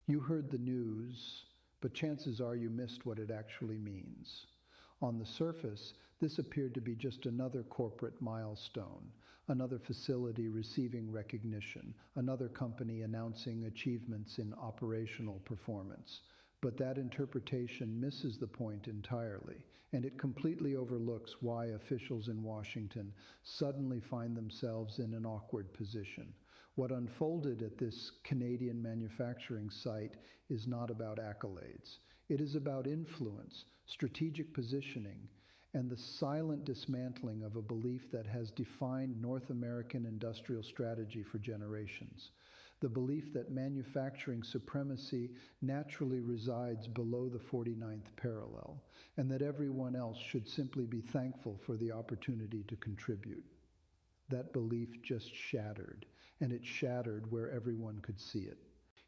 You heard the news, but chances are you missed what it actually means. On the surface, this appeared to be just another corporate milestone, another facility receiving recognition, another company announcing achievements in operational performance. But that interpretation misses the point entirely, and it completely overlooks why officials in Washington suddenly find themselves in an awkward position. What unfolded at this Canadian manufacturing site is not about accolades. It is about influence, strategic positioning, and the silent dismantling of a belief that has defined North American industrial strategy for generations. The belief that manufacturing supremacy naturally resides below the 49th parallel, and that everyone else should simply be thankful for the opportunity to contribute. That belief just shattered, and it shattered where everyone could see it.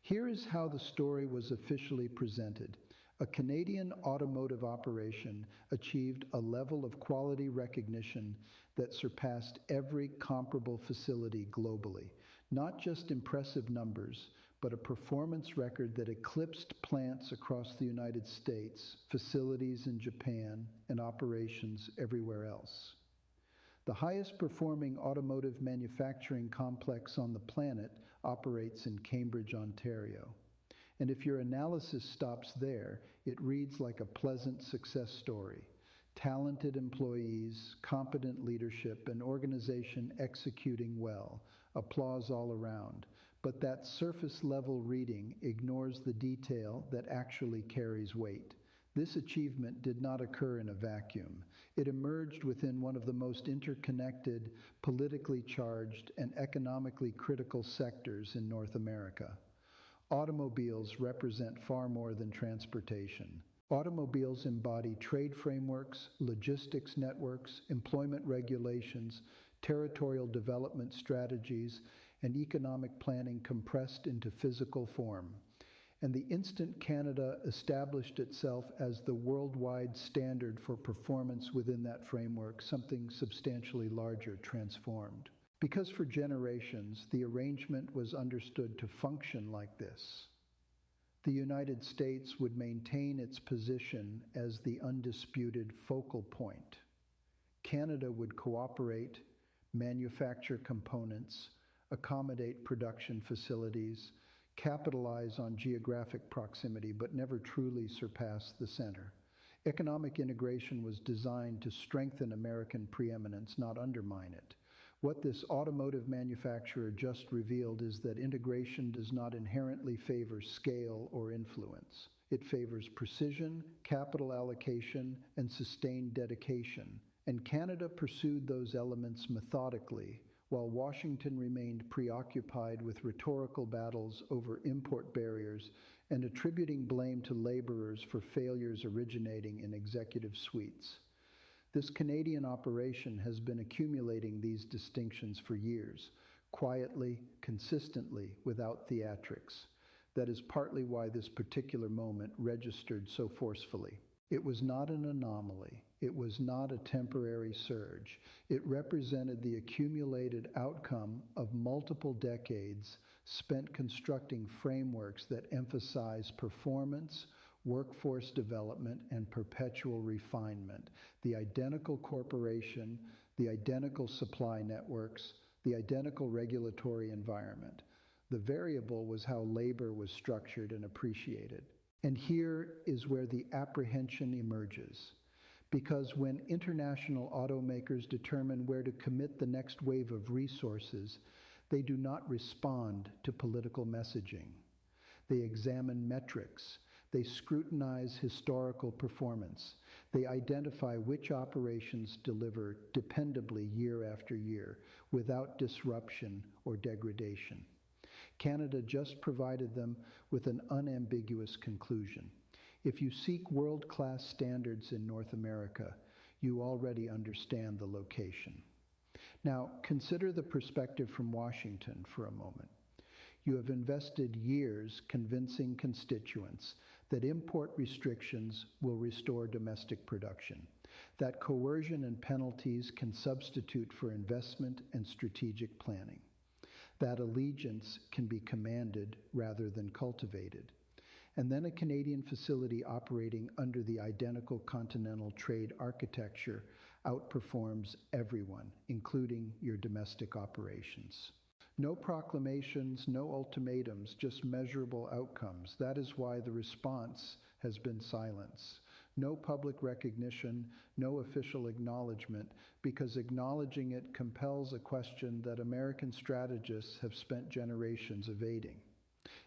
Here is how the story was officially presented. A Canadian automotive operation achieved a level of quality recognition that surpassed every comparable facility globally. Not just impressive numbers, but a performance record that eclipsed plants across the United States, facilities in Japan, and operations everywhere else. The highest performing automotive manufacturing complex on the planet operates in Cambridge, Ontario. And if your analysis stops there, it reads like a pleasant success story. Talented employees, competent leadership, an organization executing well, applause all around. But that surface level reading ignores the detail that actually carries weight. This achievement did not occur in a vacuum. It emerged within one of the most interconnected, politically charged, and economically critical sectors in North America. Automobiles represent far more than transportation. Automobiles embody trade frameworks, logistics networks, employment regulations, territorial development strategies, and economic planning compressed into physical form. And the instant Canada established itself as the worldwide standard for performance within that framework, something substantially larger transformed. Because for generations, the arrangement was understood to function like this. The United States would maintain its position as the undisputed focal point. Canada would cooperate, manufacture components, accommodate production facilities, capitalize on geographic proximity, but never truly surpass the center. Economic integration was designed to strengthen American preeminence, not undermine it. What this automotive manufacturer just revealed is that integration does not inherently favor scale or influence. It favors precision, capital allocation, and sustained dedication. And Canada pursued those elements methodically, while Washington remained preoccupied with rhetorical battles over import barriers and attributing blame to laborers for failures originating in executive suites. This Canadian operation has been accumulating these distinctions for years, quietly, consistently, without theatrics. That is partly why this particular moment registered so forcefully. It was not an anomaly. It was not a temporary surge. It represented the accumulated outcome of multiple decades spent constructing frameworks that emphasize performance, workforce development, and perpetual refinement. The identical corporation, the identical supply networks, the identical regulatory environment. The variable was how labor was structured and appreciated. And here is where the apprehension emerges. Because when international automakers determine where to commit the next wave of resources, they do not respond to political messaging. They examine metrics. They scrutinize historical performance. They identify which operations deliver dependably year after year, without disruption or degradation. Canada just provided them with an unambiguous conclusion. If you seek world-class standards in North America, you already understand the location. Now, consider the perspective from Washington for a moment. You have invested years convincing constituents that import restrictions will restore domestic production, that coercion and penalties can substitute for investment and strategic planning, that allegiance can be commanded rather than cultivated. and then a Canadian facility operating under the identical continental trade architecture outperforms everyone, including your domestic operations. No proclamations, no ultimatums, just measurable outcomes. That is why the response has been silence. No public recognition, no official acknowledgement, because acknowledging it compels a question that American strategists have spent generations evading.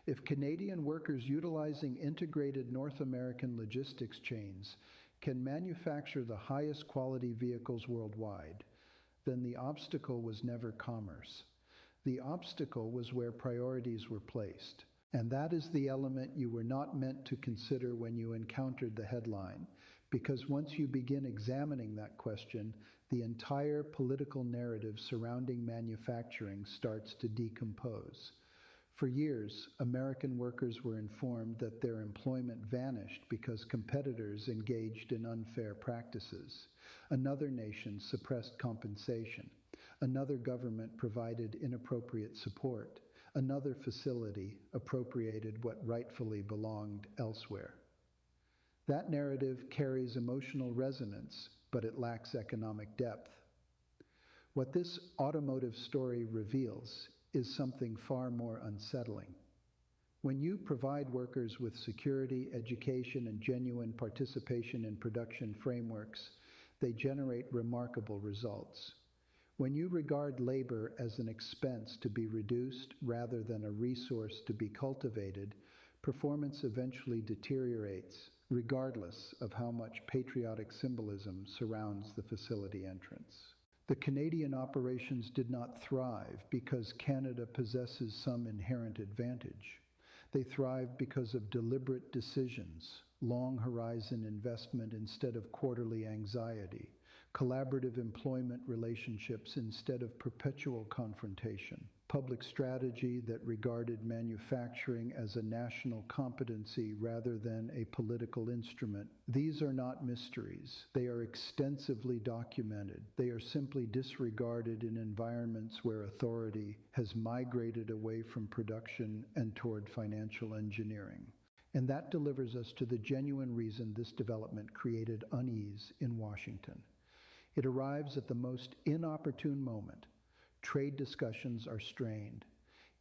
If Canadian workers utilizing integrated North American logistics chains can manufacture the highest quality vehicles worldwide, then the obstacle was never commerce. The obstacle was where priorities were placed. And that is the element you were not meant to consider when you encountered the headline, because once you begin examining that question, the entire political narrative surrounding manufacturing starts to decompose. For years, American workers were informed that their employment vanished because competitors engaged in unfair practices. Another nation suppressed compensation. Another government provided inappropriate support. Another facility appropriated what rightfully belonged elsewhere. That narrative carries emotional resonance, but it lacks economic depth. What this automotive story reveals is something far more unsettling. When you provide workers with security, education, and genuine participation in production frameworks, they generate remarkable results. When you regard labor as an expense to be reduced rather than a resource to be cultivated, performance eventually deteriorates, regardless of how much patriotic symbolism surrounds the facility entrance. The Canadian operations did not thrive because Canada possesses some inherent advantage. They thrived because of deliberate decisions, long horizon investment instead of quarterly anxiety, collaborative employment relationships instead of perpetual confrontation, public strategy that regarded manufacturing as a national competency rather than a political instrument. These are not mysteries. They are extensively documented. They are simply disregarded in environments where authority has migrated away from production and toward financial engineering. And that delivers us to the genuine reason this development created unease in Washington. It arrives at the most inopportune moment. Trade discussions are strained.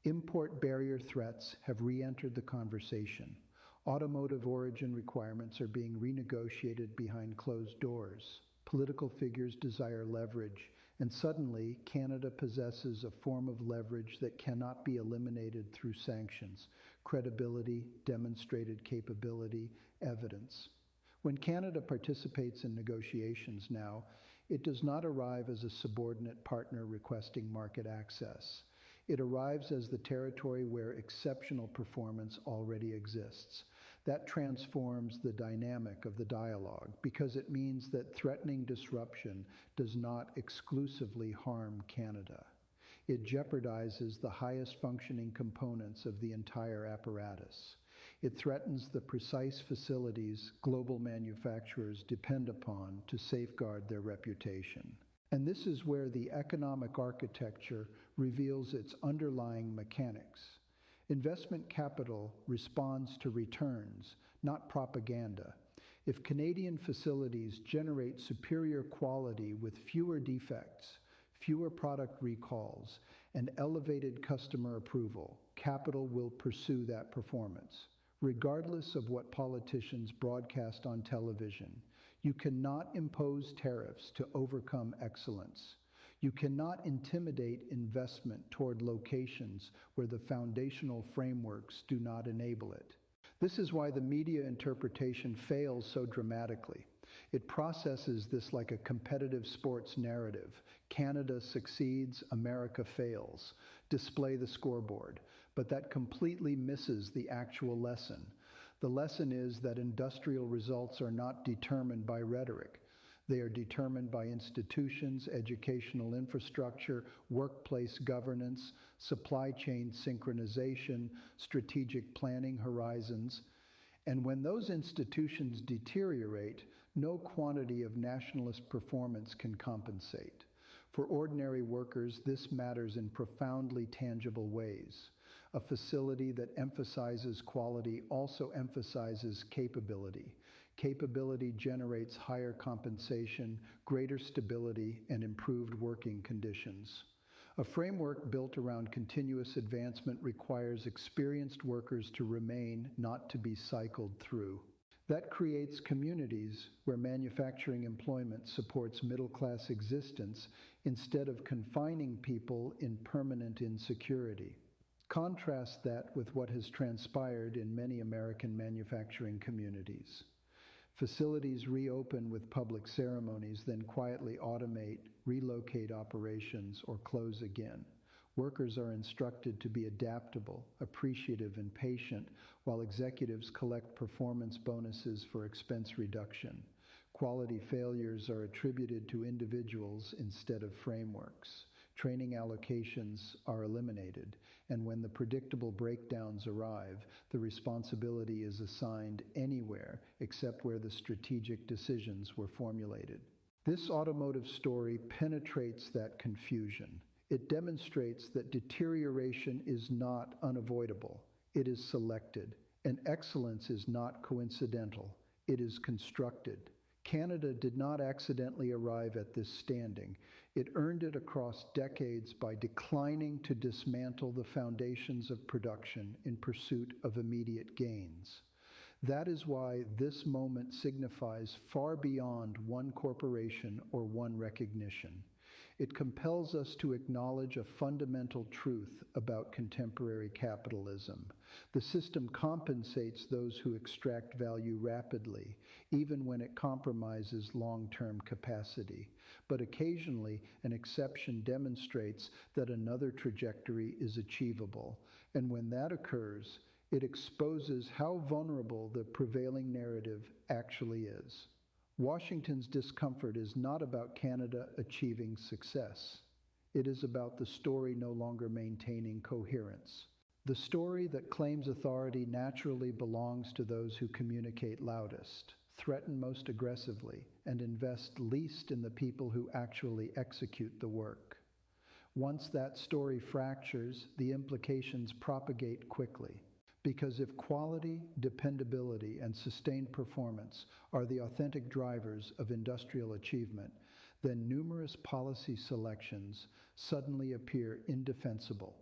Import barrier threats have re-entered the conversation. Automotive origin requirements are being renegotiated behind closed doors. Political figures desire leverage, and suddenly Canada possesses a form of leverage that cannot be eliminated through sanctions: credibility, demonstrated capability, evidence. When Canada participates in negotiations now, it does not arrive as a subordinate partner requesting market access. It arrives as the territory where exceptional performance already exists. That transforms the dynamic of the dialogue because it means that threatening disruption does not exclusively harm Canada. It jeopardizes the highest functioning components of the entire apparatus. It threatens the precise facilities global manufacturers depend upon to safeguard their reputation. And this is where the economic architecture reveals its underlying mechanics. Investment capital responds to returns, not propaganda. If Canadian facilities generate superior quality with fewer defects, fewer product recalls, and elevated customer approval, capital will pursue that performance. Regardless of what politicians broadcast on television, you cannot impose tariffs to overcome excellence. You cannot intimidate investment toward locations where the foundational frameworks do not enable it. This is why the media interpretation fails so dramatically. It processes this like a competitive sports narrative. Canada succeeds, America fails. Display the scoreboard. But that completely misses the actual lesson. The lesson is that industrial results are not determined by rhetoric. They are determined by institutions, educational infrastructure, workplace governance, supply chain synchronization, strategic planning horizons. And when those institutions deteriorate, no quantity of nationalist performance can compensate. For ordinary workers, this matters in profoundly tangible ways. A facility that emphasizes quality also emphasizes capability. Capability generates higher compensation, greater stability, and improved working conditions. A framework built around continuous advancement requires experienced workers to remain, not to be cycled through. That creates communities where manufacturing employment supports middle-class existence instead of confining people in permanent insecurity. Contrast that with what has transpired in many American manufacturing communities. Facilities reopen with public ceremonies, then quietly automate, relocate operations, or close again. Workers are instructed to be adaptable, appreciative, and patient, while executives collect performance bonuses for expense reduction. Quality failures are attributed to individuals instead of frameworks. Training allocations are eliminated, and when the predictable breakdowns arrive, the responsibility is assigned anywhere except where the strategic decisions were formulated. This automotive story penetrates that confusion. It demonstrates that deterioration is not unavoidable. It is selected, and excellence is not coincidental. It is constructed. Canada did not accidentally arrive at this standing. It earned it across decades by declining to dismantle the foundations of production in pursuit of immediate gains. That is why this moment signifies far beyond one corporation or one recognition. It compels us to acknowledge a fundamental truth about contemporary capitalism. The system compensates those who extract value rapidly, even when it compromises long-term capacity. But occasionally, an exception demonstrates that another trajectory is achievable. And when that occurs, it exposes how vulnerable the prevailing narrative actually is. Washington's discomfort is not about Canada achieving success. It is about the story no longer maintaining coherence. The story that claims authority naturally belongs to those who communicate loudest, threaten most aggressively, and invest least in the people who actually execute the work. Once that story fractures, the implications propagate quickly. Because if quality, dependability, and sustained performance are the authentic drivers of industrial achievement, then numerous policy selections suddenly appear indefensible.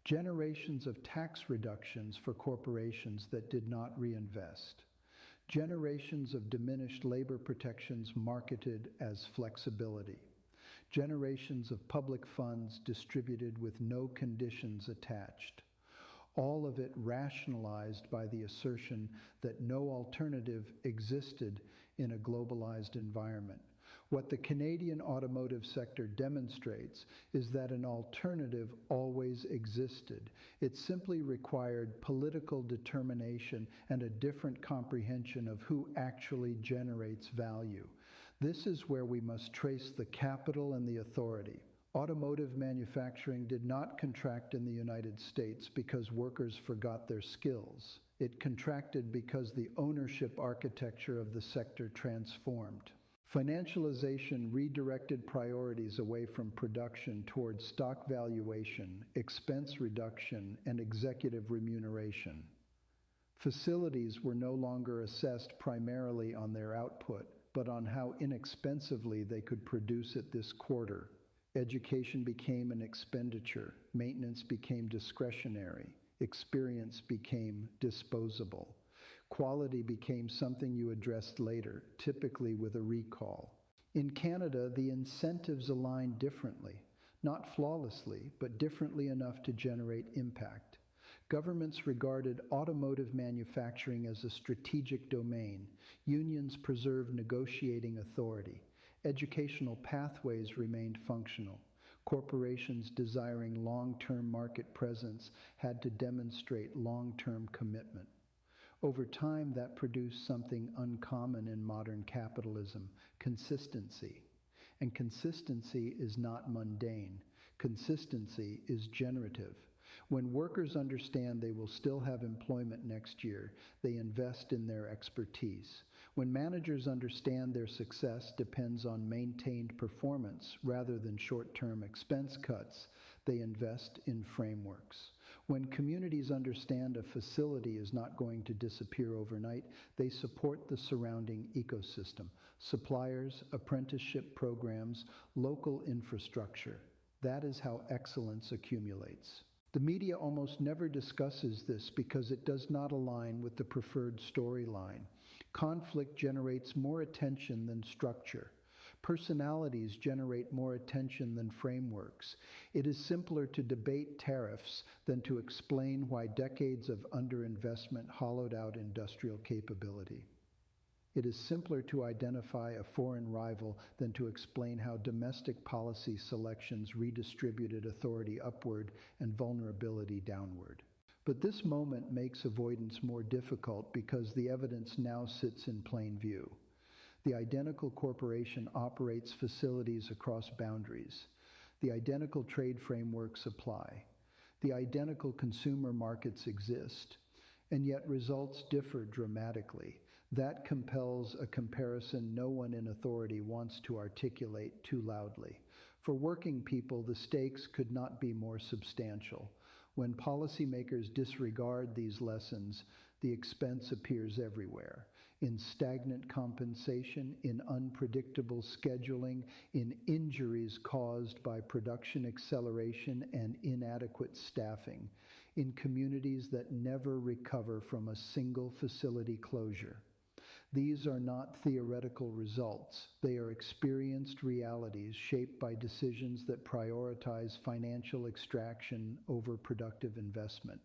Generations of tax reductions for corporations that did not reinvest. Generations of diminished labor protections marketed as flexibility. Generations of public funds distributed with no conditions attached. All of it rationalized by the assertion that no alternative existed in a globalized environment. What the Canadian automotive sector demonstrates is that an alternative always existed. It simply required political determination and a different comprehension of who actually generates value. This is where we must trace the capital and the authority. Automotive manufacturing did not contract in the United States because workers forgot their skills. It contracted because the ownership architecture of the sector transformed. Financialization redirected priorities away from production towards stock valuation, expense reduction, and executive remuneration. Facilities were no longer assessed primarily on their output, but on how inexpensively they could produce it this quarter. Education became an expenditure, maintenance became discretionary, experience became disposable. Quality became something you addressed later, typically with a recall. In Canada, the incentives aligned differently, not flawlessly, but differently enough to generate impact. Governments regarded automotive manufacturing as a strategic domain. Unions preserved negotiating authority. Educational pathways remained functional. Corporations desiring long-term market presence had to demonstrate long-term commitment. Over time, that produced something uncommon in modern capitalism: consistency. And consistency is not mundane. Consistency is generative. When workers understand they will still have employment next year, they invest in their expertise. When managers understand their success depends on maintained performance rather than short-term expense cuts, they invest in frameworks. When communities understand a facility is not going to disappear overnight, they support the surrounding ecosystem, suppliers, apprenticeship programs, local infrastructure. That is how excellence accumulates. The media almost never discusses this because it does not align with the preferred storyline. Conflict generates more attention than structure. Personalities generate more attention than frameworks. It is simpler to debate tariffs than to explain why decades of underinvestment hollowed out industrial capability. It is simpler to identify a foreign rival than to explain how domestic policy selections redistributed authority upward and vulnerability downward. But this moment makes avoidance more difficult because the evidence now sits in plain view. The identical corporation operates facilities across boundaries. The identical trade frameworks apply. The identical consumer markets exist. And yet results differ dramatically. That compels a comparison no one in authority wants to articulate too loudly. For working people, the stakes could not be more substantial. When policymakers disregard these lessons, the expense appears everywhere. In stagnant compensation, in unpredictable scheduling, in injuries caused by production acceleration and inadequate staffing, in communities that never recover from a single facility closure. These are not theoretical results. They are experienced realities shaped by decisions that prioritize financial extraction over productive investment.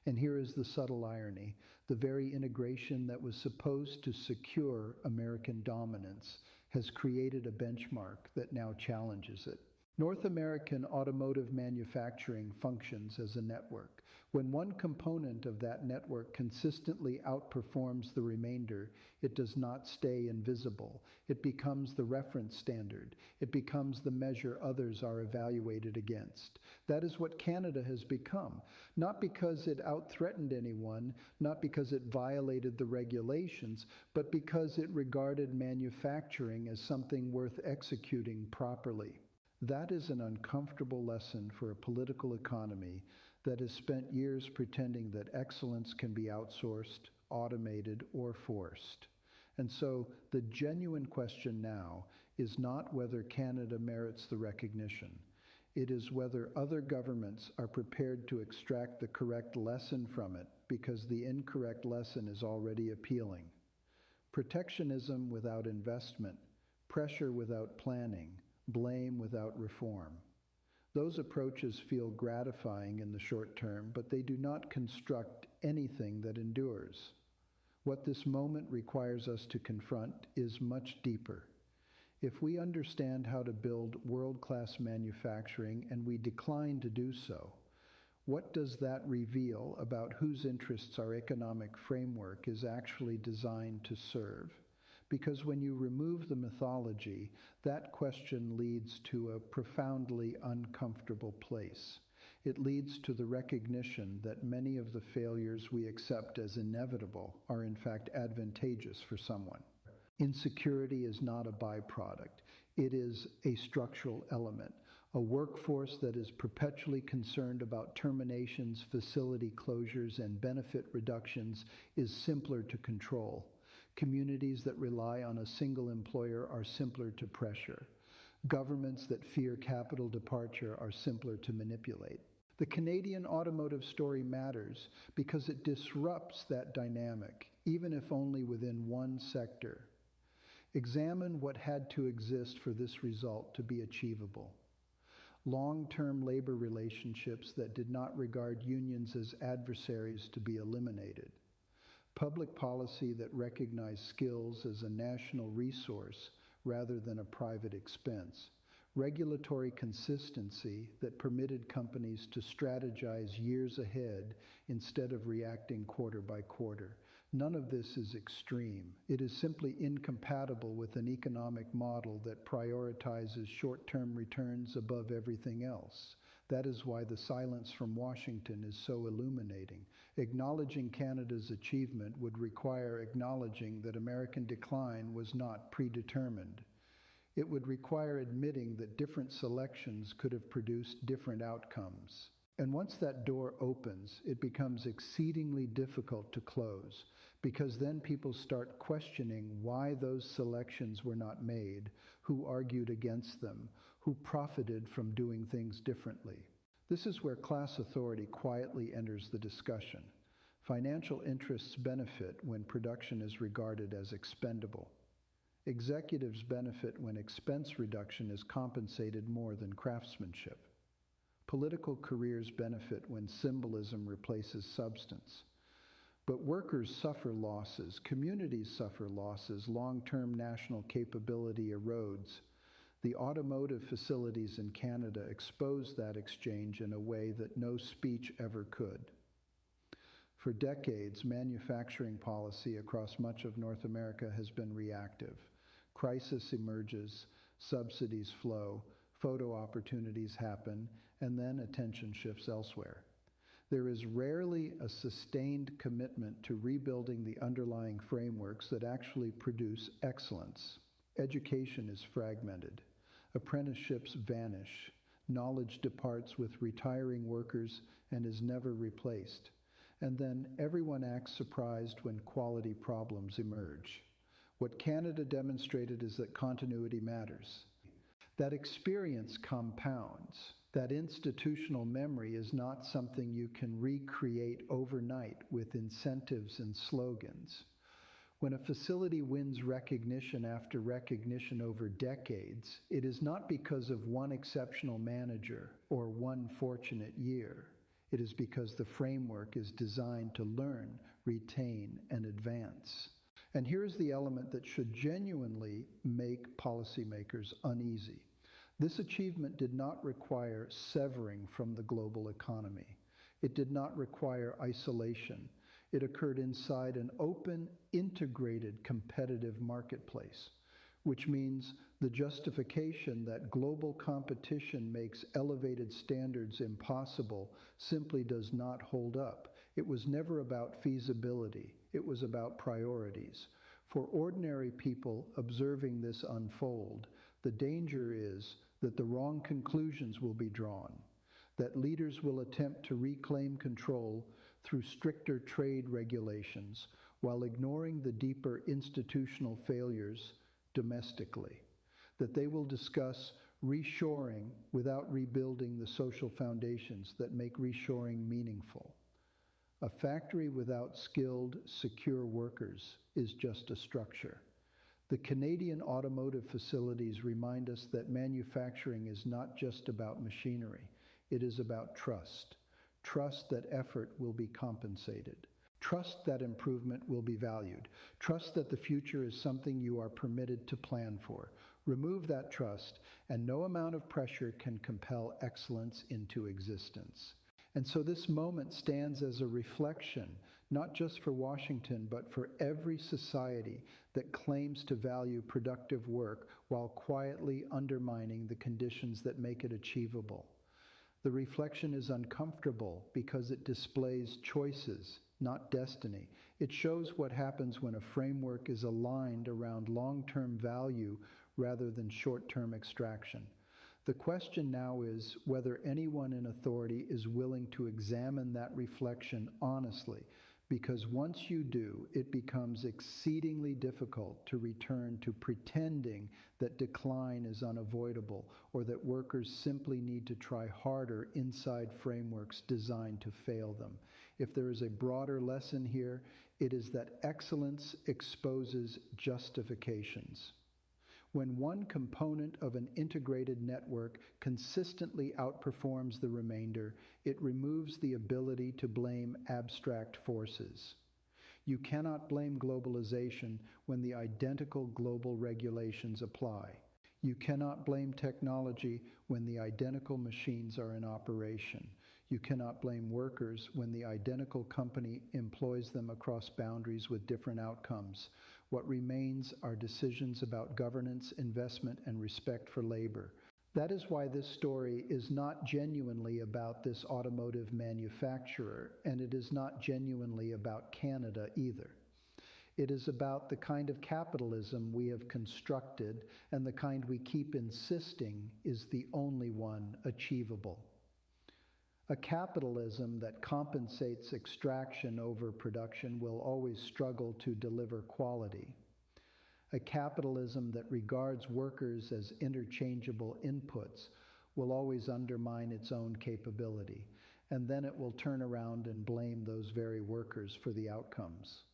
And here is the subtle irony. The very integration that was supposed to secure American dominance has created a benchmark that now challenges it. North American automotive manufacturing functions as a network. When one component of that network consistently outperforms the remainder, it does not stay invisible. It becomes the reference standard. It becomes the measure others are evaluated against. That is what Canada has become, not because it out-threatened anyone, not because it violated the regulations, but because it regarded manufacturing as something worth executing properly. That is an uncomfortable lesson for a political economy that has spent years pretending that excellence can be outsourced, automated, or forced. And so the genuine question now is not whether Canada merits the recognition. It is whether other governments are prepared to extract the correct lesson from it because the incorrect lesson is already appealing. Protectionism without investment, pressure without planning, blame without reform. Those approaches feel gratifying in the short term, but they do not construct anything that endures. What this moment requires us to confront is much deeper. If we understand how to build world-class manufacturing and we decline to do so, what does that reveal about whose interests our economic framework is actually designed to serve? Because when you remove the mythology, that question leads to a profoundly uncomfortable place. It leads to the recognition that many of the failures we accept as inevitable are in fact advantageous for someone. Insecurity is not a byproduct. It is a structural element. A workforce that is perpetually concerned about terminations, facility closures, and benefit reductions is simpler to control. Communities that rely on a single employer are simpler to pressure. Governments that fear capital departure are simpler to manipulate. The Canadian automotive story matters because it disrupts that dynamic, even if only within one sector. Examine what had to exist for this result to be achievable. Long-term labor relationships that did not regard unions as adversaries to be eliminated. Public policy that recognized skills as a national resource rather than a private expense. Regulatory consistency that permitted companies to strategize years ahead instead of reacting quarter by quarter. None of this is extreme. It is simply incompatible with an economic model that prioritizes short-term returns above everything else. That is why the silence from Washington is so illuminating. Acknowledging Canada's achievement would require acknowledging that American decline was not predetermined. It would require admitting that different selections could have produced different outcomes. And once that door opens, it becomes exceedingly difficult to close because then people start questioning why those selections were not made, who argued against them, who profited from doing things differently. This is where class authority quietly enters the discussion. Financial interests benefit when production is regarded as expendable. Executives benefit when expense reduction is compensated more than craftsmanship. Political careers benefit when symbolism replaces substance. But workers suffer losses, communities suffer losses, long-term national capability erodes. The automotive facilities in Canada exposed that exchange in a way that no speech ever could. For decades, manufacturing policy across much of North America has been reactive. Crisis emerges, subsidies flow, photo opportunities happen, and then attention shifts elsewhere. There is rarely a sustained commitment to rebuilding the underlying frameworks that actually produce excellence. Education is fragmented. Apprenticeships vanish. Knowledge departs with retiring workers and is never replaced. And then everyone acts surprised when quality problems emerge. What Canada demonstrated is that continuity matters. That experience compounds. That institutional memory is not something you can recreate overnight with incentives and slogans. When a facility wins recognition after recognition over decades, it is not because of one exceptional manager or one fortunate year. It is because the framework is designed to learn, retain, and advance. And here's the element that should genuinely make policymakers uneasy. This achievement did not require severing from the global economy. It did not require isolation. It occurred inside an open, integrated, competitive marketplace, which means the justification that global competition makes elevated standards impossible simply does not hold up. It was never about feasibility. It was about priorities. For ordinary people observing this unfold, the danger is that the wrong conclusions will be drawn, that leaders will attempt to reclaim control through stricter trade regulations while ignoring the deeper institutional failures domestically, that they will discuss reshoring without rebuilding the social foundations that make reshoring meaningful. A factory without skilled, secure workers is just a structure. The Canadian automotive facilities remind us that manufacturing is not just about machinery. It is about trust. Trust that effort will be compensated. Trust that improvement will be valued. Trust that the future is something you are permitted to plan for. Remove that trust, and no amount of pressure can compel excellence into existence. And so this moment stands as a reflection, not just for Washington, but for every society that claims to value productive work while quietly undermining the conditions that make it achievable. The reflection is uncomfortable because it displays choices, not destiny. It shows what happens when a framework is aligned around long-term value rather than short-term extraction. The question now is whether anyone in authority is willing to examine that reflection honestly, because once you do, it becomes exceedingly difficult to return to pretending that decline is unavoidable or that workers simply need to try harder inside frameworks designed to fail them. If there is a broader lesson here, it is that excellence exposes justifications. When one component of an integrated network consistently outperforms the remainder, it removes the ability to blame abstract forces. You cannot blame globalization when the identical global regulations apply. You cannot blame technology when the identical machines are in operation. You cannot blame workers when the identical company employs them across boundaries with different outcomes. What remains are decisions about governance, investment, and respect for labor. That is why this story is not genuinely about this automotive manufacturer, and it is not genuinely about Canada either. It is about the kind of capitalism we have constructed and the kind we keep insisting is the only one achievable. A capitalism that compensates extraction over production will always struggle to deliver quality. A capitalism that regards workers as interchangeable inputs will always undermine its own capability, and then it will turn around and blame those very workers for the outcomes.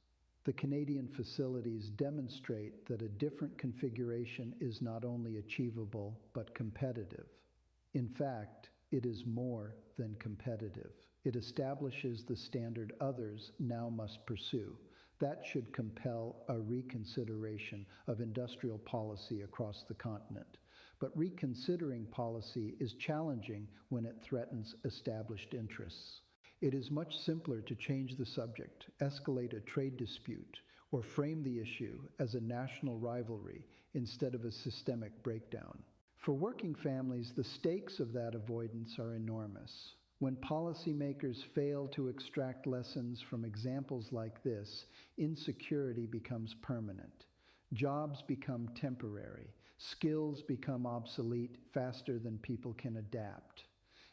The Canadian facilities demonstrate that a different configuration is not only achievable, but competitive. In fact, it is more than competitive. It establishes the standard others now must pursue. That should compel a reconsideration of industrial policy across the continent. But reconsidering policy is challenging when it threatens established interests. It is much simpler to change the subject, escalate a trade dispute, or frame the issue as a national rivalry instead of a systemic breakdown. For working families, the stakes of that avoidance are enormous. When policymakers fail to extract lessons from examples like this, insecurity becomes permanent. Jobs become temporary. Skills become obsolete faster than people can adapt.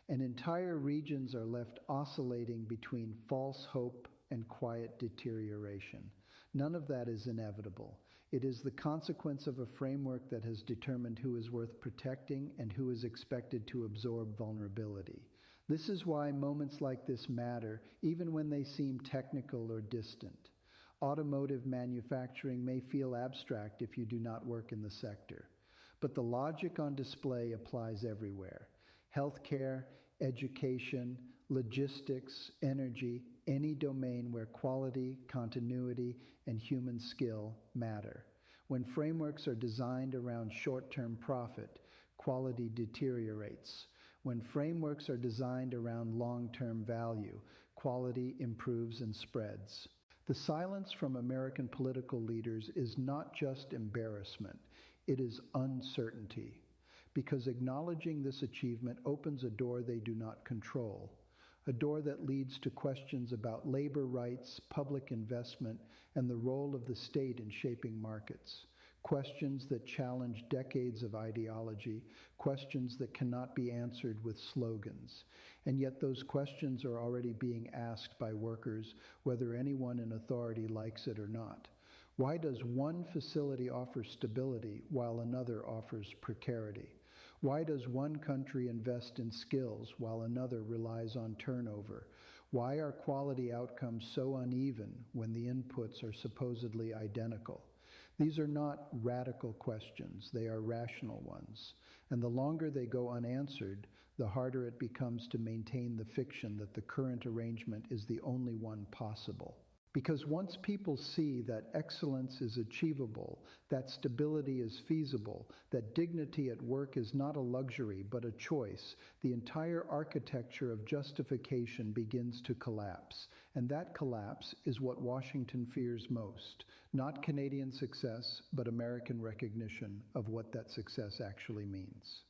And entire regions are left oscillating between false hope and quiet deterioration. None of that is inevitable. It is the consequence of a framework that has determined who is worth protecting and who is expected to absorb vulnerability. This is why moments like this matter, even when they seem technical or distant. Automotive manufacturing may feel abstract if you do not work in the sector, but the logic on display applies everywhere. Healthcare, education, logistics, energy, any domain where quality, continuity, and human skill matter. When frameworks are designed around short-term profit, quality deteriorates. When frameworks are designed around long-term value, quality improves and spreads. The silence from American political leaders is not just embarrassment, it is uncertainty. Because acknowledging this achievement opens a door they do not control, a door that leads to questions about labor rights, public investment, and the role of the state in shaping markets. Questions that challenge decades of ideology, questions that cannot be answered with slogans. And yet those questions are already being asked by workers, whether anyone in authority likes it or not. Why does one facility offer stability while another offers precarity? Why does one country invest in skills while another relies on turnover? Why are quality outcomes so uneven when the inputs are supposedly identical? These are not radical questions, they are rational ones. And the longer they go unanswered, the harder it becomes to maintain the fiction that the current arrangement is the only one possible. Because once people see that excellence is achievable, that stability is feasible, that dignity at work is not a luxury but a choice, the entire architecture of justification begins to collapse. And that collapse is what Washington fears most. Not Canadian success, but American recognition of what that success actually means.